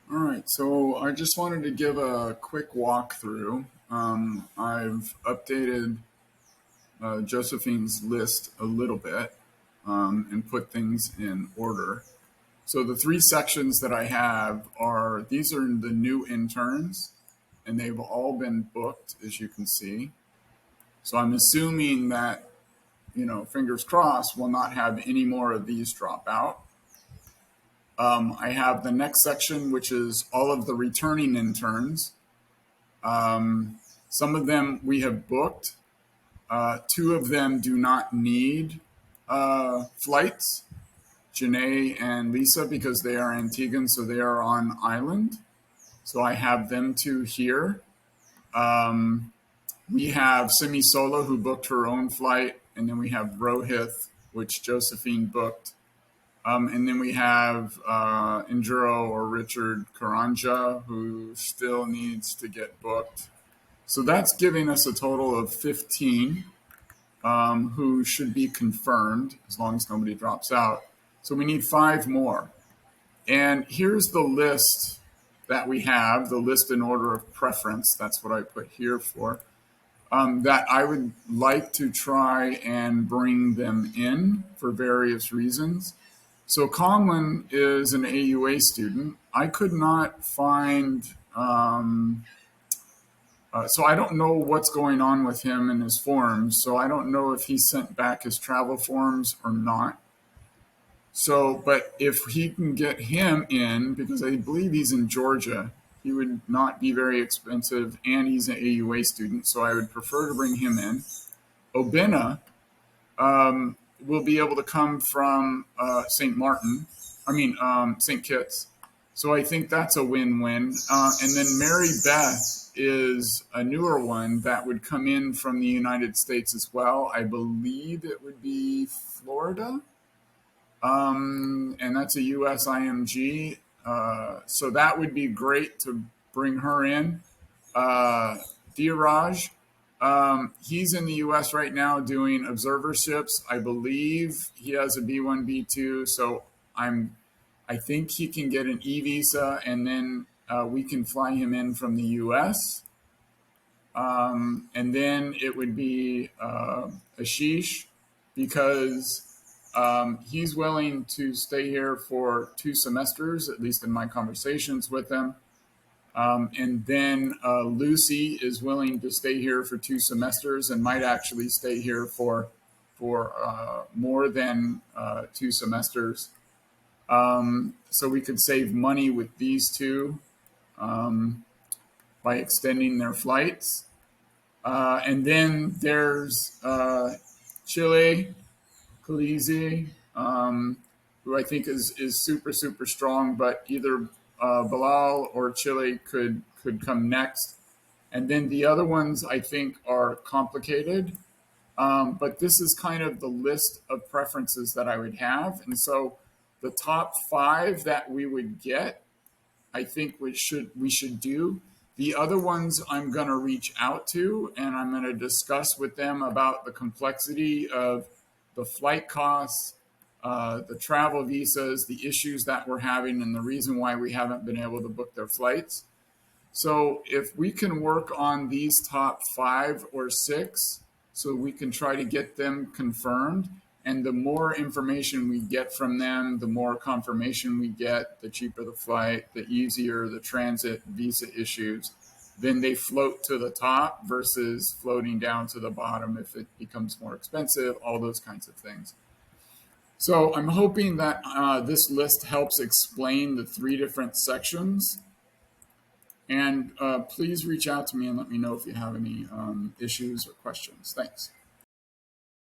All right, so I just wanted to give a quick walkthrough. I've updated Josephine's list a little bit and put things in order. So the three sections that I have are these are the new interns, and they've all been booked, as you can see. So I'm assuming that, fingers crossed, we'll not have any more of these drop out. I have the next section, which is all of the returning interns. Some of them we have booked. Two of them do not need flights, Janae and Lisa, because they are Antiguan, so they are on island. So I have them two here. We have Simi Sola, who booked her own flight, and then we have Rohith, which Josephine booked. And then we have Enduro or Richard Karanja, who still needs to get booked. So that's giving us a total of 15 who should be confirmed as long as nobody drops out. So we need 5 more. And here's the list that we have, the list in order of preference. That's what I put here for. That I would like to try and bring them in for various reasons. So Conlon is an AUA student. I could not find, so I don't know what's going on with him and his forms. So I don't know if he sent back his travel forms or not. So, but if he can get him in, because I believe he's in Georgia, he would not be very expensive, and he's an AUA student. So I would prefer to bring him in. Obina will be able to come from St. St. Kitts. So I think that's a win-win. And then Mary Beth is a newer one that would come in from the United States as well. I believe it would be Florida. And that's a US IMG. So that would be great to bring her in. Dheeraj, he's in the U.S. right now doing observerships. I believe he has a B1, B2. So I think he can get an E visa, and then we can fly him in from the U.S. And then it would be Ashish, because he's willing to stay here for 2 semesters, at least in my conversations with him. And then Lucy is willing to stay here for 2 semesters and might actually stay here for more than 2 semesters. So we could save money with these two by extending their flights. And then there's Chile, Khaleesi, who I think is super, super strong, but either Bilal or Chile could come next. And then the other ones I think are complicated. But this is kind of the list of preferences that I would have. And so the top 5 that we would get, I think we should do. The other ones I'm going to reach out to, and I'm going to discuss with them about the complexity of the flight costs, the travel visas, the issues that we're having, and the reason why we haven't been able to book their flights. So if we can work on these top 5 or 6, so we can try to get them confirmed, and the more information we get from them, the more confirmation we get, the cheaper the flight, the easier the transit visa issues. Then they float to the top versus floating down to the bottom if it becomes more expensive, all those kinds of things. So I'm hoping that this list helps explain the 3 different sections. And please reach out to me and let me know if you have any issues or questions. Thanks.